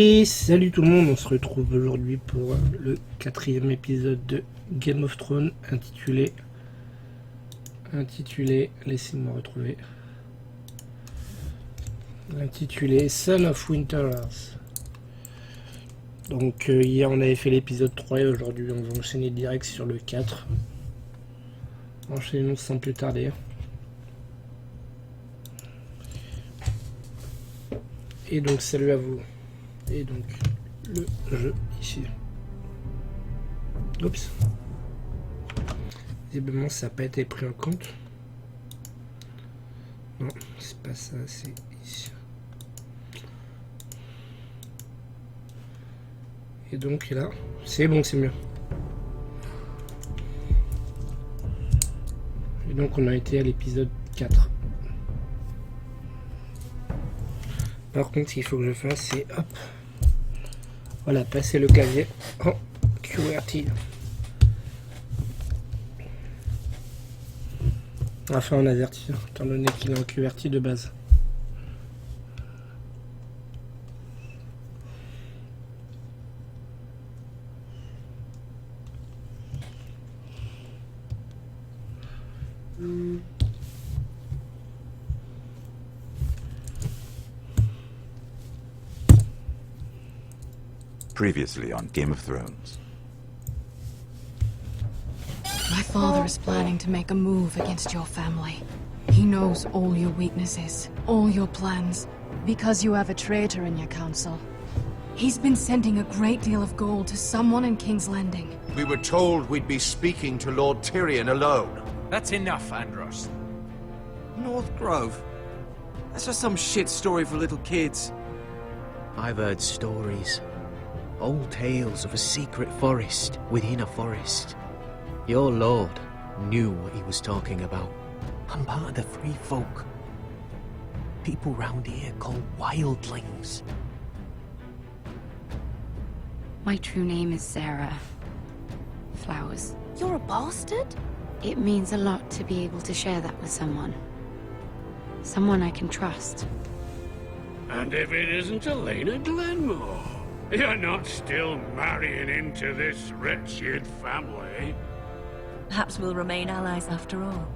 Et salut tout le monde, on se retrouve aujourd'hui pour le 4e épisode de Game of Thrones intitulé, laissez-moi retrouver, intitulé Son of Winter's. Donc hier on avait fait l'épisode 3 et aujourd'hui on va enchaîner direct sur le 4. Enchaînons sans plus tarder. Et donc salut à vous. Et donc le jeu ici. Oups. Visiblement ça n'a pas été pris en compte. Non, c'est pas ça, c'est ici. Et donc là, c'est bon, c'est mieux. Et donc on a été à l'épisode 4. Par contre, ce qu'il faut que je fasse, c'est hop. Voilà, passer le clavier en QWERTY. Enfin en AZERTY, étant donné qu'il est en QWERTY de base. Previously on Game of Thrones. My father is planning to make a move against your family. He knows all your weaknesses, all your plans, because you have a traitor in your council. He's been sending a great deal of gold to someone in King's Landing. We were told we'd be speaking to Lord Tyrion alone. That's enough, Andros. North Grove? That's just some shit story for little kids. I've heard stories. Old tales of a secret forest within a forest. Your lord knew what he was talking about. I'm part of the free folk. People round here called wildlings. My true name is Sarah Flowers. You're a bastard? It means a lot to be able to share that with someone. Someone I can trust. And if it isn't Elena Glenmore, you're not still marrying into this wretched family. Perhaps we'll remain allies after all.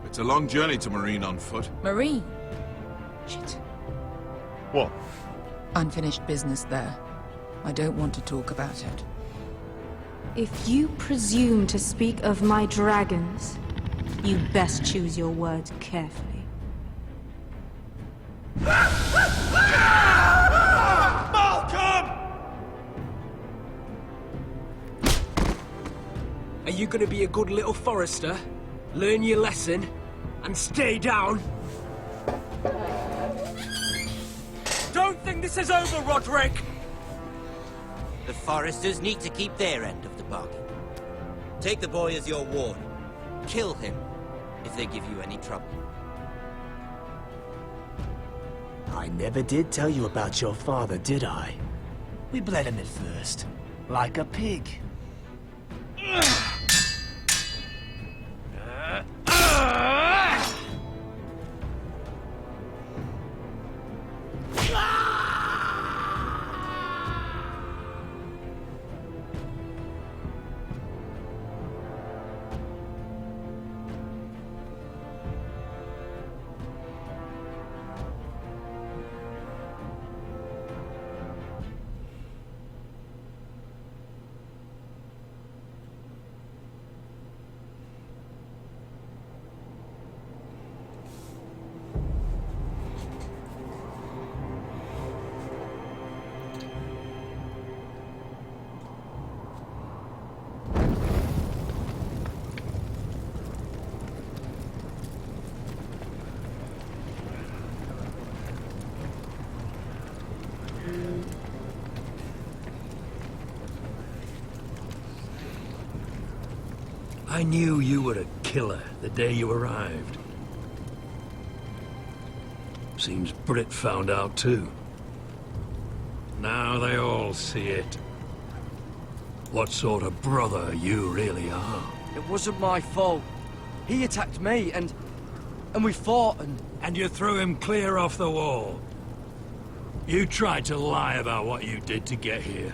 It's a long journey to Marine on foot. Marine? Shit. What? Unfinished business there. I don't want to talk about it. If you presume to speak of my dragons, you best choose your words carefully. Are you gonna be a good little forester? Learn your lesson? And stay down? Don't think this is over, Roderick! The foresters need to keep their end of the bargain. Take the boy as your ward. Kill him if they give you any trouble. I never did tell you about your father, did I? We bled him at first, like a pig. I knew you were a killer the day you arrived. Seems Brit found out too. Now they all see it. What sort of brother you really are. It wasn't my fault. He attacked me, and we fought, and... And you threw him clear off the wall. You tried to lie about what you did to get here.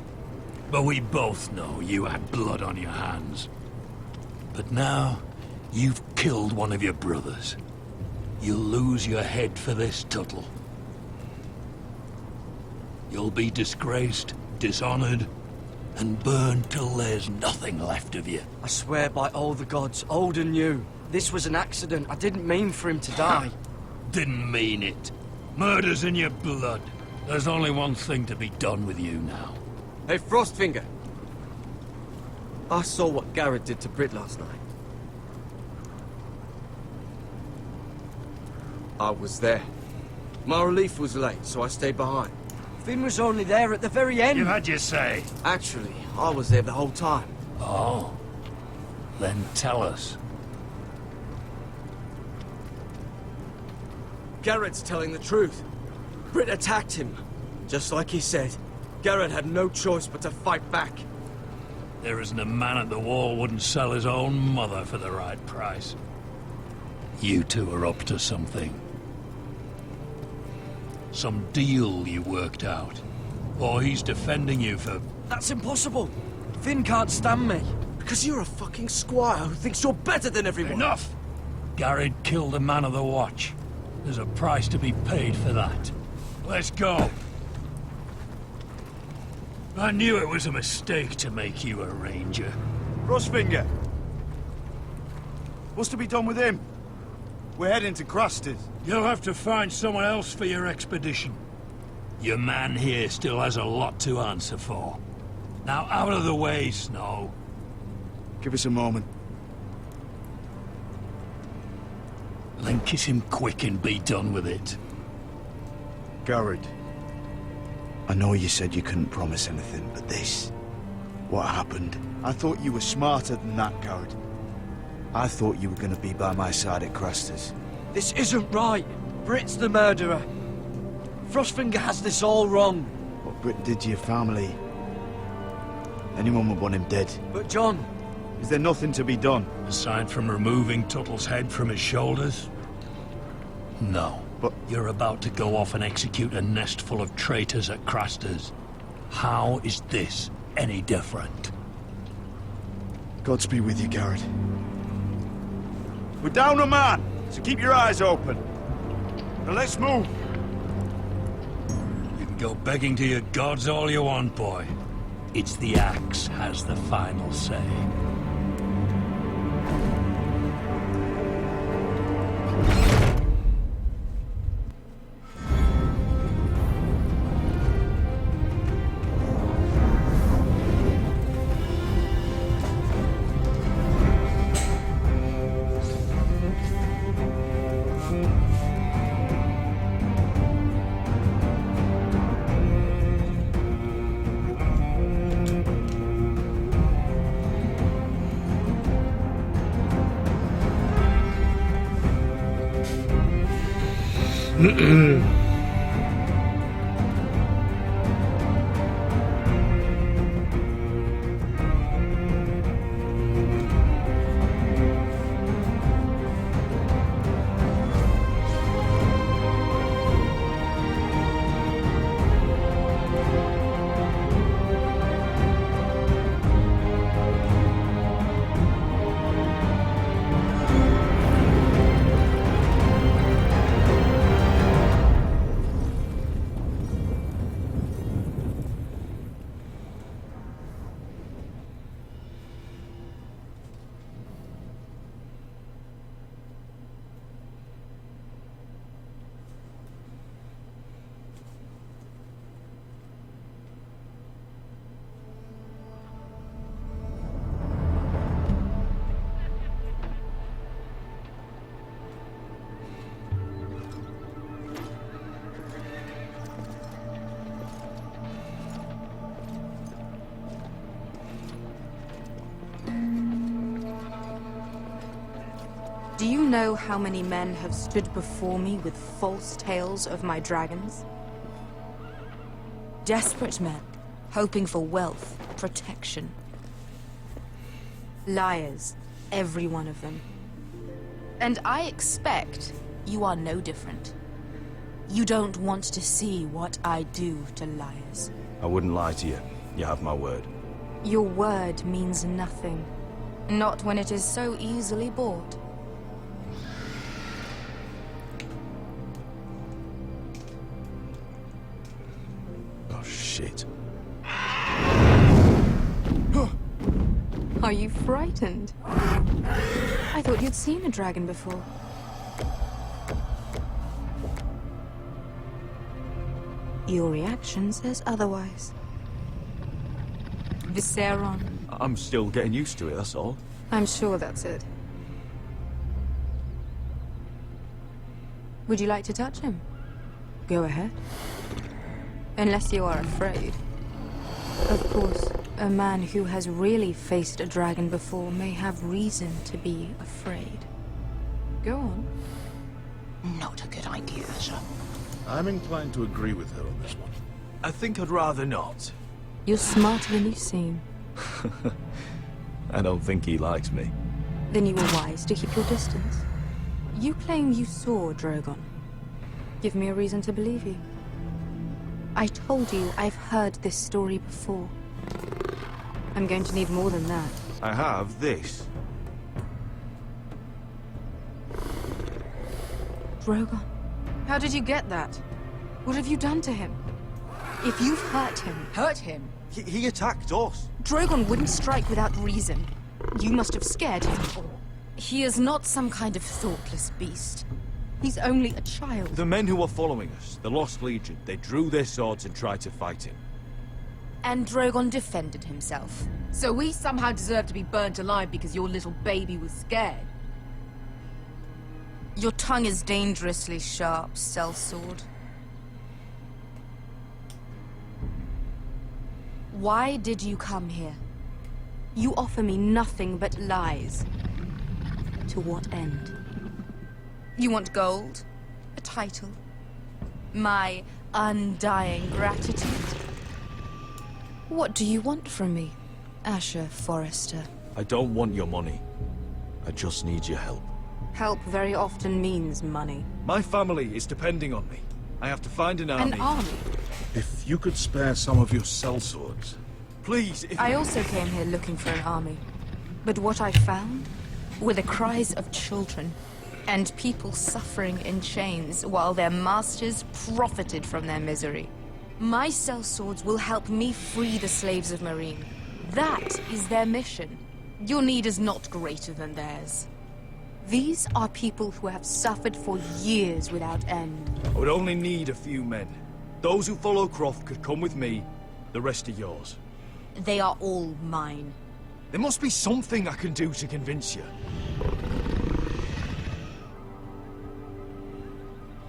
But we both know you had blood on your hands. But now, you've killed one of your brothers. You'll lose your head for this, Tuttle. You'll be disgraced, dishonored, and burned till there's nothing left of you. I swear by all the gods, old and new, this was an accident. I didn't mean for him to die. Didn't mean it. Murder's in your blood. There's only one thing to be done with you now. Hey, Frostfinger. I saw what Garrett did to Britt last night. I was there. My relief was late, so I stayed behind. Finn was only there at the very end. You had your say. Actually, I was there the whole time. Oh. Then tell us. Garrett's telling the truth. Britt attacked him. Just like he said. Garrett had no choice but to fight back. There isn't a man at the wall wouldn't sell his own mother for the right price. You two are up to something. Some deal you worked out. Or he's defending you for... That's impossible. Finn can't stand me. Because you're a fucking squire who thinks you're better than everyone. Enough! Garrett killed a man of the watch. There's a price to be paid for that. Let's go. I knew it was a mistake to make you a ranger. Frostfinger. What's to be done with him? We're heading to Crusters. You'll have to find someone else for your expedition. Your man here still has a lot to answer for. Now out of the way, Snow. Give us a moment. Then kiss him quick and be done with it. Garrett. I know you said you couldn't promise anything, but this... What happened? I thought you were smarter than that, Garrett. I thought you were going to be by my side at Crusters. This isn't right. Britt's the murderer. Frostfinger has this all wrong. What Britt did to your family... Anyone would want him dead. But John... Is there nothing to be done? Aside from removing Tuttle's head from his shoulders? No. But you're about to go off and execute a nest full of traitors at Crusters. How is this any different? Godspeed with you, Garrett. We're down a man, so keep your eyes open. Now let's move. You can go begging to your gods all you want, boy. It's the axe has the final say. Do you know how many men have stood before me with false tales of my dragons? Desperate men, hoping for wealth, protection. Liars, every one of them. And I expect you are no different. You don't want to see what I do to liars. I wouldn't lie to you. You have my word. Your word means nothing. Not when it is so easily bought. Oh, shit. Are you frightened? I thought you'd seen a dragon before. Your reaction says otherwise. Viseron. I'm still getting used to it, that's all. I'm sure that's it. Would you like to touch him? Go ahead. Unless you are afraid. Of course, a man who has really faced a dragon before may have reason to be afraid. Go on. Not a good idea, Asher. I'm inclined to agree with her on this one. I think I'd rather not. You're smarter than you seem. I don't think he likes me. Then you were wise to keep your distance. You claim you saw Drogon. Give me a reason to believe you. I told you I've heard this story before. I'm going to need more than that. I have this. Drogon, how did you get that? What have you done to him? If you've hurt him... Hurt him? He attacked us. Drogon wouldn't strike without reason. You must have scared him. He is not some kind of thoughtless beast. He's only a child. The men who were following us, the Lost Legion, they drew their swords and tried to fight him. And Drogon defended himself. So we somehow deserve to be burnt alive because your little baby was scared? Your tongue is dangerously sharp, sellsword. Why did you come here? You offer me nothing but lies. To what end? You want gold? A title? My undying gratitude? What do you want from me, Asher Forrester? I don't want your money. I just need your help. Help very often means money. My family is depending on me. I have to find an army. An army? If you could spare some of your sellswords. Please, if... I also came here looking for an army. But what I found were the cries of children and people suffering in chains while their masters profited from their misery. My sellswords will help me free the slaves of Meereen. That is their mission. Your need is not greater than theirs. These are people who have suffered for years without end. I would only need a few men. Those who follow Croft could come with me. The rest are yours. They are all mine. There must be something I can do to convince you.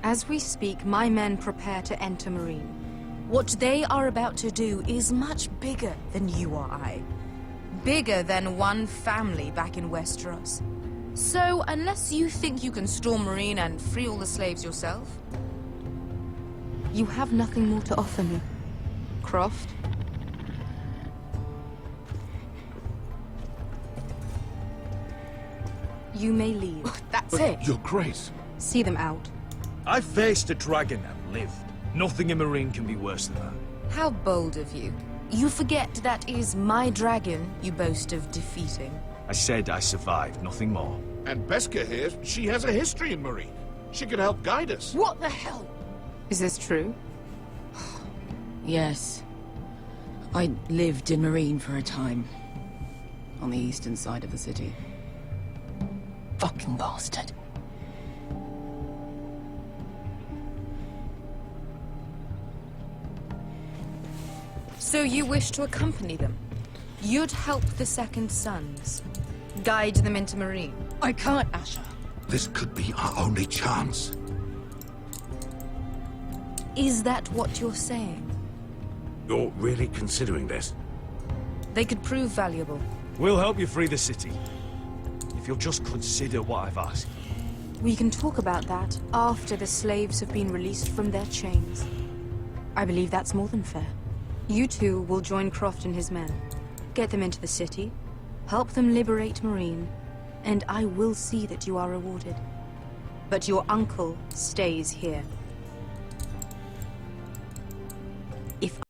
As we speak, my men prepare to enter Meereen. What they are about to do is much bigger than you or I. Bigger than one family back in Westeros. So, unless you think you can storm Meereen and free all the slaves yourself... You have nothing more to offer me, Croft. You may leave. That's it. Your Grace. See them out. I faced a dragon and lived. Nothing in Meereen can be worse than that. How bold of you. You forget that is my dragon you boast of defeating. I said I survived, nothing more. And Beskha here, she has a history in Meereen. She could help guide us. What the hell? Is this true? Yes. I lived in Meereen for a time. On the eastern side of the city. Fucking bastard. So you wish to accompany them? You'd help the Second Sons. Guide them into Meereen. I can't, Asher. This could be our only chance. Is that what you're saying? You're really considering this? They could prove valuable. We'll help you free the city. If you'll just consider what I've asked. We can talk about that after the slaves have been released from their chains. I believe that's more than fair. You two will join Croft and his men. Get them into the city, help them liberate Meereen, and I will see that you are rewarded. But your uncle stays here. If